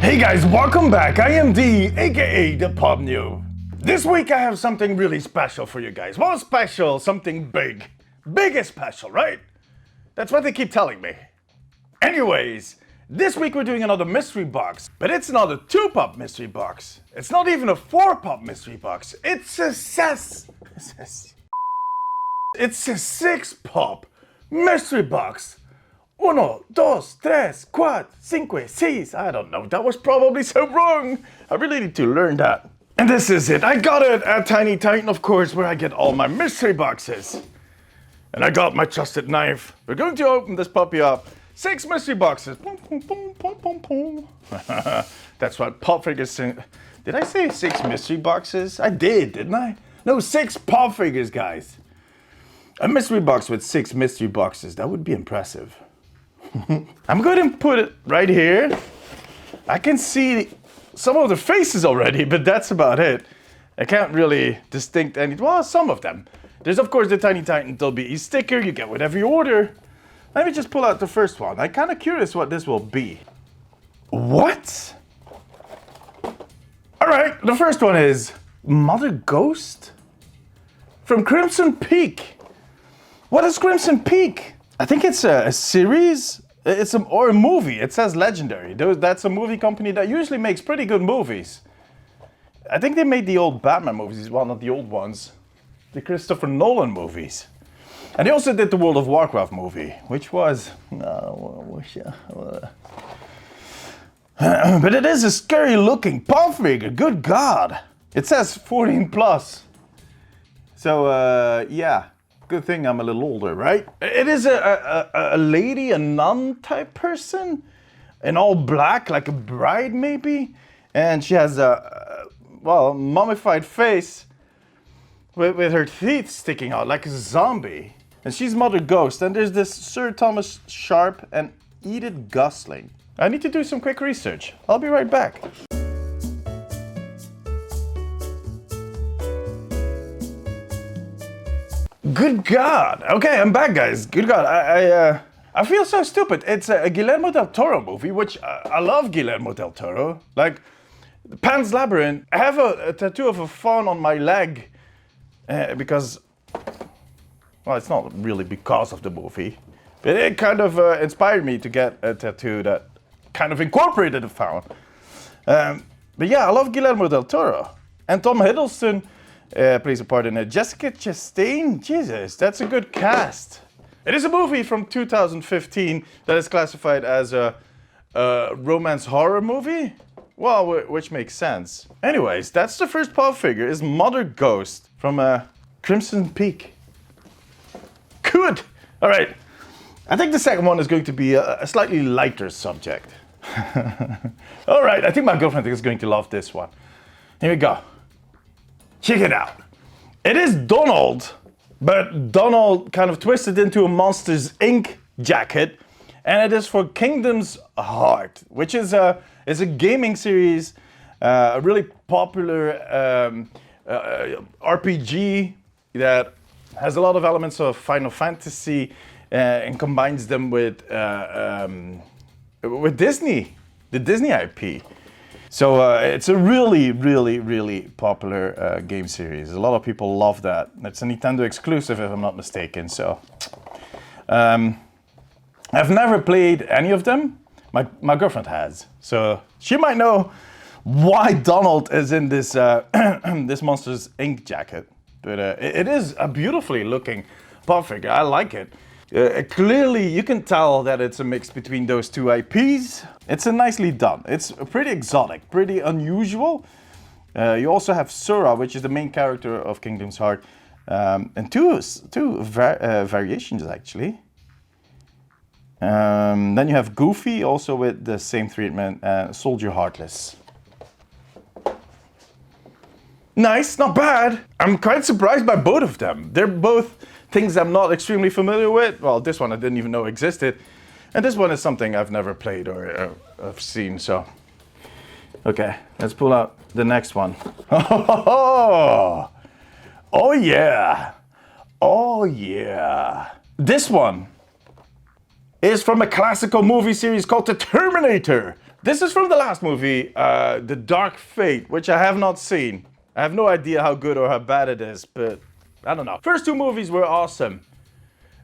Hey guys, welcome back. I am D, aka the Pop Noob. This week I have something really special for you guys. Well, special, something big. Big is special, right? That's what they keep telling me. Anyways, this week we're doing another mystery box, but it's not a 2-pop mystery box. It's not even a 4-pop mystery box. It's a 6-pop mystery box. 1, 2, 3, 4, 5, 6. I don't know. That was probably so wrong. I really need to learn that. And this is it. I got it at Tiny Titan, of course, where I get all my mystery boxes. And I got my trusted knife. We're going to open this puppy up. 6 mystery boxes. That's what pop figures sing. Did I say 6 mystery boxes? I did, didn't I? No, 6 pop figures, guys. A mystery box with 6 mystery boxes. That would be impressive. I'm going to put it right here. I can see some of the faces already, but that's about it. I can't really distinct any, well, some of them. There's of course the Tiny Titan WE sticker, you get whatever you order. Let me just pull out the first one. I'm kind of curious what this will be. What? All right, the first one is Mother Ghost from Crimson Peak. What is Crimson Peak? I think it's a series, or a movie. It says Legendary. That's a movie company that usually makes pretty good movies. I think they made the old Batman movies, well, not the old ones, the Christopher Nolan movies. And they also did the World of Warcraft movie, which was, but it is a scary looking pop figure, good God. It says 14 plus. So, yeah. Good thing I'm a little older, right? It is a lady, a nun type person, in all black, like a bride maybe. And she has a, well, mummified face with her teeth sticking out like a zombie. And she's Mother Ghost. And there's this Sir Thomas Sharp and Edith Gosling. I need to do some quick research. I'll be right back. Good God. Okay, I'm back, guys. Good God. I feel so stupid. It's a Guillermo del Toro movie, which I love Guillermo del Toro. Like, Pan's Labyrinth. I have a tattoo of a fawn on my leg because, well, it's not really because of the movie, but it kind of inspired me to get a tattoo that kind of incorporated a fawn. But yeah, I love Guillermo del Toro. And Tom Hiddleston plays a part in it. Jessica Chastain, Jesus, that's a good cast. It is a movie from 2015 that is classified as a romance horror movie. Well, which makes sense. Anyways, that's the first pop figure, is Mother Ghost from Crimson Peak. Good. All right. I think the second one is going to be a slightly lighter subject. All right, I think my girlfriend is going to love this one. Here we go. Check it out. It is Donald, but Donald kind of twisted into a Monsters Inc. jacket, and it is for Kingdom's Heart, which is a gaming series, a really popular RPG that has a lot of elements of Final Fantasy and combines them with Disney, the Disney IP. So it's a really, really, really popular game series. A lot of people love that. It's a Nintendo exclusive, if I'm not mistaken. So I've never played any of them. My girlfriend has. So she might know why Donald is in this this Monsters Inc. jacket. But it is a beautifully looking pop figure. I like it. Clearly, you can tell that it's a mix between those two IPs. It's nicely done. It's pretty exotic, pretty unusual. You also have Sora, which is the main character of Kingdom's Heart, and two variations actually. Then you have Goofy, also with the same treatment, Soldier Heartless. Nice, not bad. I'm quite surprised by both of them. They're both things I'm not extremely familiar with. Well, this one I didn't even know existed. And this one is something I've never played or have seen, so. Okay, let's pull out the next one. Oh yeah. Oh yeah. This one is from a classical movie series called The Terminator. This is from the last movie, The Dark Fate, which I have not seen. I have no idea how good or how bad it is, but I don't know. First two movies were awesome.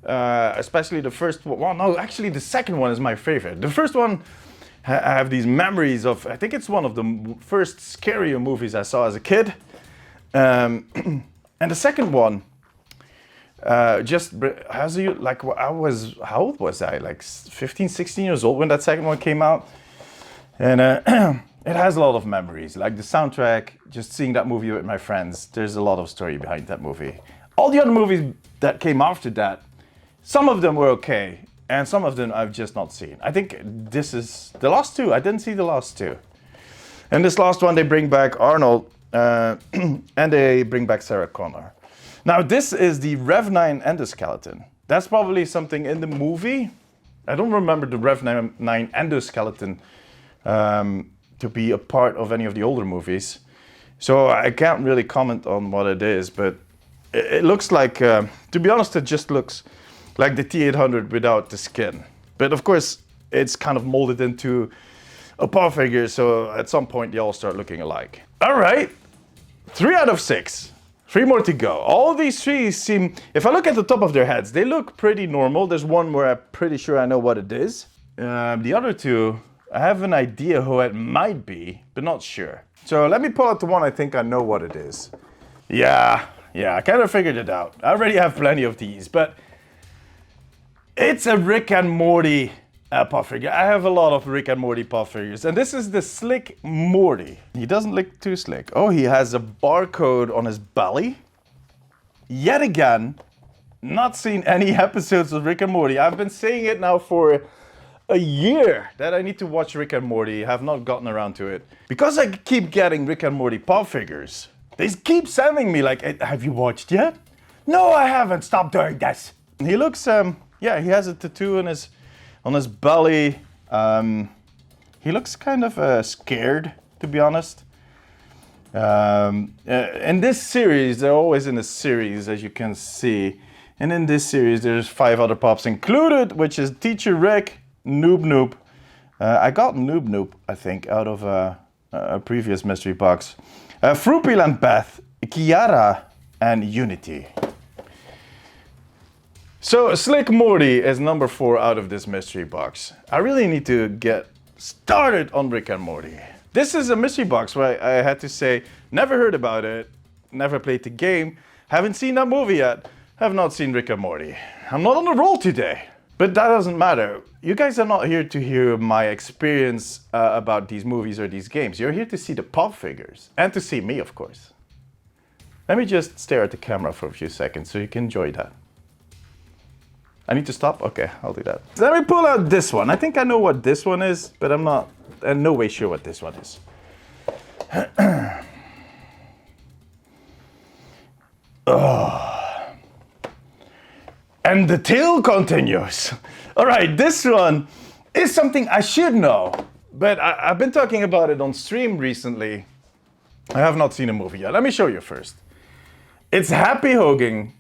Especially the first one. Well, no, actually the second one is my favorite. The first one, I have these memories of, I think it's one of the first scarier movies I saw as a kid. And the second one, just as you, like, how old was I? Like 15, 16 years old when that second one came out. And it has a lot of memories, like the soundtrack, just seeing that movie with my friends. There's a lot of story behind that movie. All the other movies that came after that, some of them were okay, and some of them I've just not seen. I think this is the last two. I didn't see the last two. And this last one, they bring back Arnold, and they bring back Sarah Connor. Now, this is the Rev 9 endoskeleton. That's probably something in the movie. I don't remember the Rev 9 endoskeleton to be a part of any of the older movies. So I can't really comment on what it is, but it looks like, to be honest, it just looks like the T-800 without the skin. But of course, it's kind of molded into a paw figure, so at some point they all start looking alike. All right, 3 out of 6. 3 more to go. All these 3 seem, if I look at the top of their heads, they look pretty normal. There's one where I'm pretty sure I know what it is. The other 2, I have an idea who it might be, but not sure. So let me pull out the one I think I know what it is. Yeah, I kind of figured it out. I already have plenty of these, but it's a Rick and Morty paw figure. I have a lot of Rick and Morty paw figures, and this is the Slick Morty. He doesn't look too slick. Oh, he has a barcode on his belly. Yet again, not seen any episodes of Rick and Morty. I've been saying it now for a year that I need to watch Rick and Morty. Have not gotten around to it. Because I keep getting Rick and Morty paw figures, they keep sending me like, hey, have you watched yet? No, I haven't. Stop doing this. He looks, yeah, he has a tattoo on his belly. He looks kind of scared, to be honest. In this series, they're always in a series, as you can see. And in this series, there's 5 other pops included, which is Teacher Rick, Noob Noob. I got Noob Noob, I think, out of a previous mystery box. Fruipil and Beth, Kiara, and Unity. So Slick Morty is number 4 out of this mystery box. I really need to get started on Rick and Morty. This is a mystery box where I had to say, never heard about it, never played the game, haven't seen that movie yet, have not seen Rick and Morty. I'm not on the roll today, but that doesn't matter. You guys are not here to hear my experience about these movies or these games. You're here to see the pop figures and to see me, of course. Let me just stare at the camera for a few seconds so you can enjoy that. I need to stop? Okay, I'll do that. Let me pull out this one. I think I know what this one is, but I'm not in no way sure what this one is. And the tale continues. All right, this one is something I should know, but I've been talking about it on stream recently. I have not seen a movie yet. Let me show you first. It's Happy Hogan,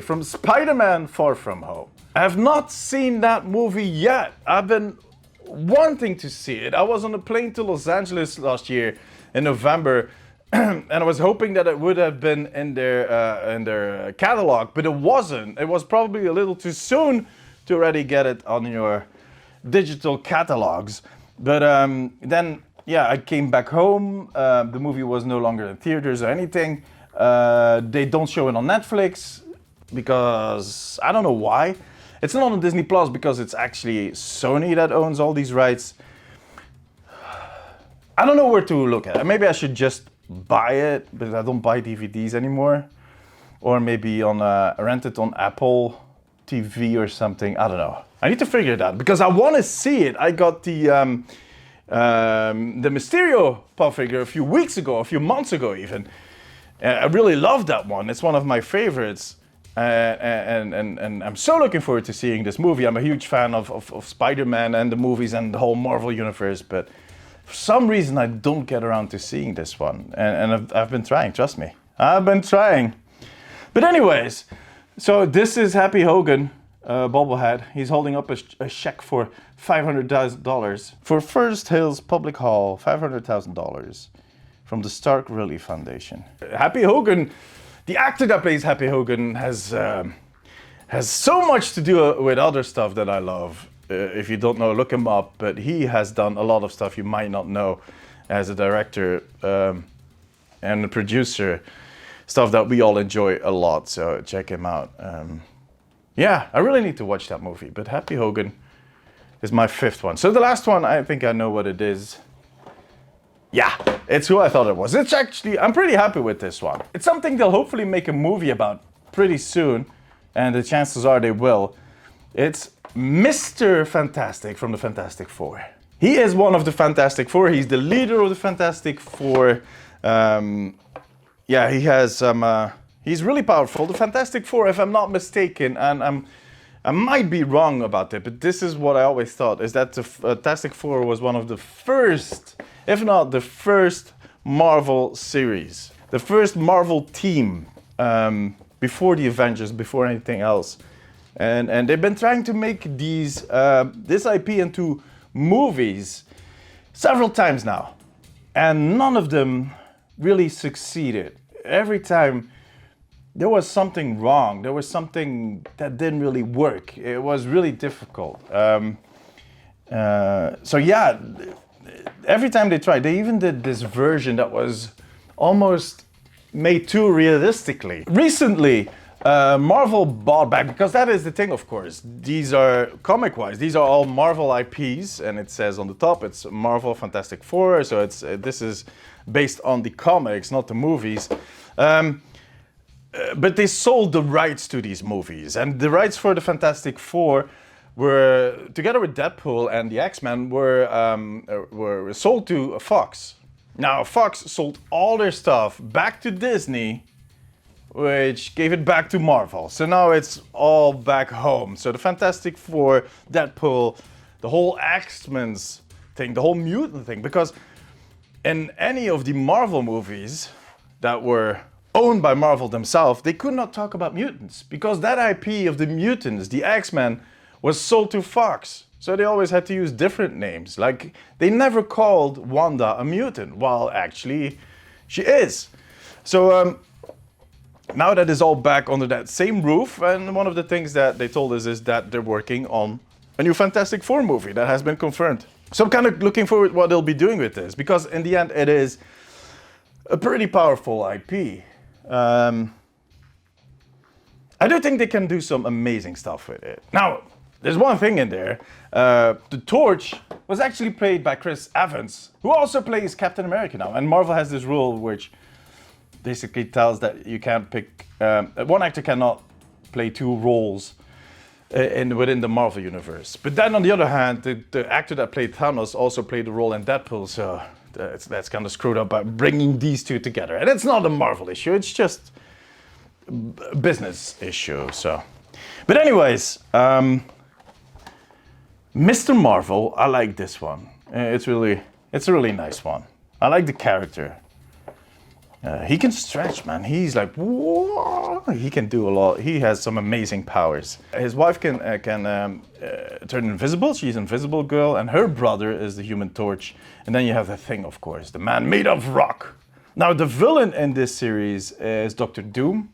from Spider-Man Far From Home. I have not seen that movie yet. I've been wanting to see it. I was on a plane to Los Angeles last year in November, and I was hoping that it would have been in their catalog, but it wasn't. It was probably a little too soon to already get it on your digital catalogs. But then, yeah, I came back home. The movie was no longer in theaters or anything. They don't show it on Netflix because I don't know why. It's not on Disney Plus because it's actually Sony that owns all these rights. I don't know where to look at it. Maybe I should just buy it, but I don't buy DVDs anymore. Or maybe rent it on Apple TV or something. I don't know. I need to figure it out because I want to see it. I got the Mysterio pop figure a few months ago even. I really love that one. It's one of my favorites. And I'm so looking forward to seeing this movie. I'm a huge fan of Spider-Man and the movies and the whole Marvel universe, but for some reason I don't get around to seeing this one. And I've been trying, trust me. I've been trying. But anyways, so this is Happy Hogan. bobblehead. He's holding up a check for $500,000 for First Hills Public Hall, $500,000 from the Stark Riley Foundation. Happy Hogan, the actor that plays Happy Hogan, has so much to do with other stuff that I love. If you don't know, look him up, but he has done a lot of stuff you might not know as a director and a producer, stuff that we all enjoy a lot, so check him out. Yeah, I really need to watch that movie, but Happy Hogan is my 5th one. So the last one, I think I know what it is. Yeah, it's who I thought it was. It's actually, I'm pretty happy with this one. It's something they'll hopefully make a movie about pretty soon, and the chances are they will. It's Mr. Fantastic from the Fantastic Four. He is one of the Fantastic Four. He's the leader of the Fantastic Four. Yeah, he has he's really powerful. The Fantastic Four, if I'm not mistaken, and I might be wrong about it, but this is what I always thought, is that the Fantastic Four was one of the first, if not the first, Marvel series. The first Marvel team before the Avengers, before anything else. And they've been trying to make this IP into movies several times now. And none of them really succeeded. Every time there was something wrong. There was something that didn't really work. It was really difficult. So yeah, every time they tried, they even did this version that was almost made too realistically. Recently, Marvel bought back, because that is the thing, of course. These are, comic-wise, these are all Marvel IPs, and it says on the top, it's Marvel Fantastic Four, so it's this is based on the comics, not the movies. But they sold the rights to these movies, and the rights for the Fantastic Four were, together with Deadpool and the X-Men, were sold to Fox. Now, Fox sold all their stuff back to Disney, which gave it back to Marvel. So now it's all back home. So the Fantastic Four, Deadpool, the whole X-Men's thing, the whole mutant thing, because in any of the Marvel movies that were owned by Marvel themselves, they could not talk about mutants, because that IP of the mutants, the X-Men, was sold to Fox. So they always had to use different names. Like, they never called Wanda a mutant, while actually she is. So now that is all back under that same roof, and one of the things that they told us is that they're working on a new Fantastic Four movie that has been confirmed. So I'm kind of looking forward to what they'll be doing with this, because in the end it is a pretty powerful IP. I do think they can do some amazing stuff with it. Now, there's one thing in there. The Torch was actually played by Chris Evans, who also plays Captain America now. And Marvel has this rule which basically tells that you can't pick, one actor cannot play two roles within the Marvel universe. But then on the other hand, the actor that played Thanos also played the role in Deadpool, so that's kind of screwed up by bringing these two together. And it's not a Marvel issue, it's just a business issue, so. But anyways, Mr. Marvel, I like this one. It's a really nice one. I like the character. He can stretch, man. He's like, whoa! He can do a lot. He has some amazing powers. His wife can turn invisible. She's Invisible Girl, and her brother is the Human Torch. And then you have the Thing, of course, the man made of rock. Now, the villain in this series is Dr. Doom,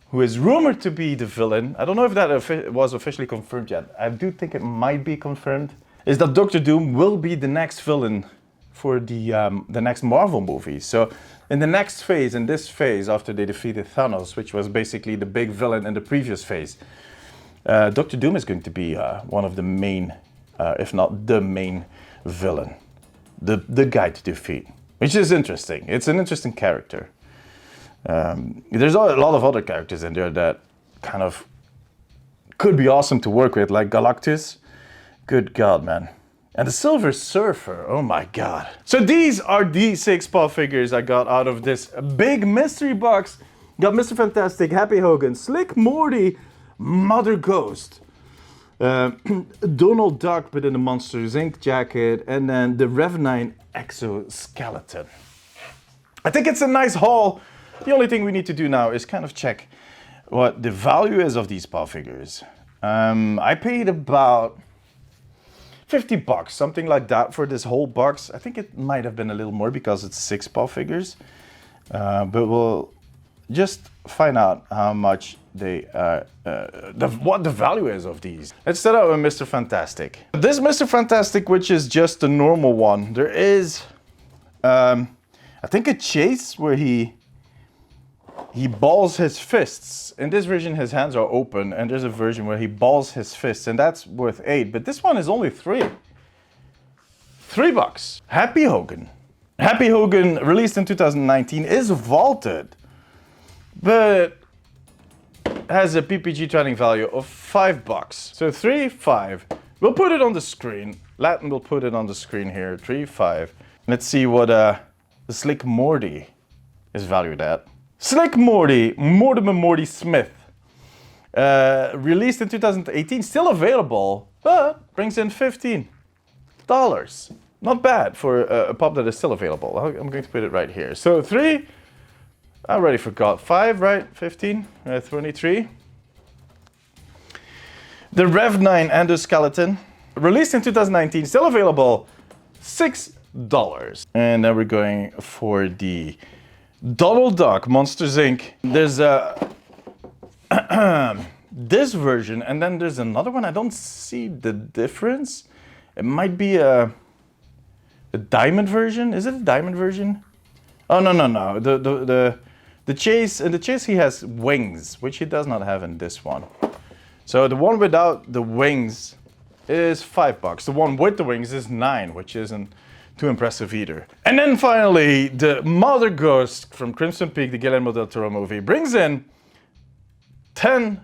who is rumored to be the villain. I don't know if that was officially confirmed yet. I do think it might be confirmed. Is that Dr. Doom will be the next villain for the next Marvel movie. So in the next phase, in this phase, after they defeated Thanos, which was basically the big villain in the previous phase, Dr. Doom is going to be one of the main, if not the main villain, the guy to defeat, which is interesting. It's an interesting character. There's a lot of other characters in there that kind of could be awesome to work with, like Galactus. Good God, man. And the Silver Surfer, oh my God. So these are the 6 Paw figures I got out of this big mystery box. Got Mr. Fantastic, Happy Hogan, Slick Morty, Mother Ghost, Donald Duck but in the Monsters Inc. jacket, and then the Rev9 exoskeleton. I think it's a nice haul. The only thing we need to do now is kind of check what the value is of these Paw figures. I paid about $50, something like that, for this whole box. I think it might have been a little more because it's 6 pop figures. But we'll just find out how much they what the value is of these. Let's start out with Mr. Fantastic. This Mr. Fantastic, which is just the normal one, there is I think a chase where he balls his fists. In this version his hands are open, and there's a version where he balls his fists, and that's worth 8, but this one is only $3. $3. Happy Hogan. Happy Hogan, released in 2019, is vaulted, but has a PPG trading value of $5. So 3, 5. We'll put it on the screen. Latin will put it on the screen here. 3, 5. Let's see what the Slick Morty is valued at. Slick Morty, Mortimer Morty Smith. Released in 2018, still available, but brings in $15. Not bad for a pop that is still available. I'm going to put it right here. So 3, I already forgot. 5, right? 15, 23. The Rev 9 Endoskeleton, released in 2019, still available, $6. And then we're going for the Donald Duck Monsters Inc. There's this version, and then there's another one. I don't see the difference. It might be a diamond version. Is it a diamond version? Oh, no. The chase, in the chase he has wings, which he does not have in this one. So the one without the wings is $5. The one with the wings is $9, which isn't too impressive either. And then finally, the Mother Ghost from Crimson Peak, the Guillermo del Toro movie, brings in $10,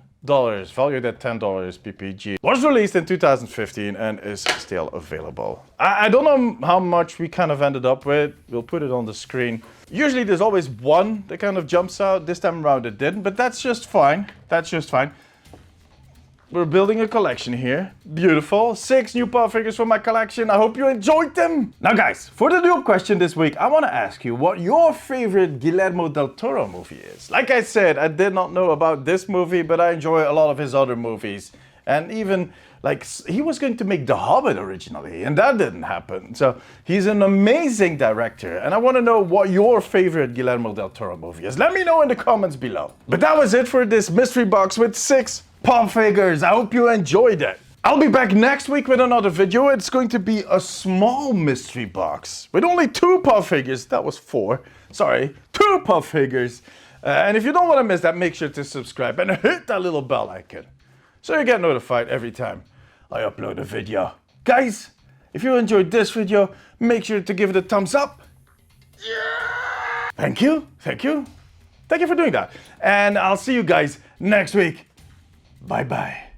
valued at $10 PPG. Was released in 2015 and is still available. I don't know how much we kind of ended up with. We'll put it on the screen. Usually there's always one that kind of jumps out. This time around it didn't, but that's just fine. That's just fine. We're building a collection here. Beautiful. 6 new pop figures for my collection. I hope you enjoyed them. Now guys, for the new question this week, I want to ask you what your favorite Guillermo del Toro movie is. Like I said, I did not know about this movie, but I enjoy a lot of his other movies. And even, like, he was going to make The Hobbit originally, and that didn't happen. So he's an amazing director, and I want to know what your favorite Guillermo del Toro movie is. Let me know in the comments below. But that was it for this mystery box with 6 pop figures. I hope you enjoyed it. I'll be back next week with another video. It's going to be a small mystery box with only 2 pop figures. That was 4. Sorry, 2 pop figures. And if you don't want to miss that, make sure to subscribe and hit that little bell icon so you get notified every time I upload a video. Guys, if you enjoyed this video, make sure to give it a thumbs up. Yeah! Thank you. Thank you for doing that. And I'll see you guys next week. Bye-bye.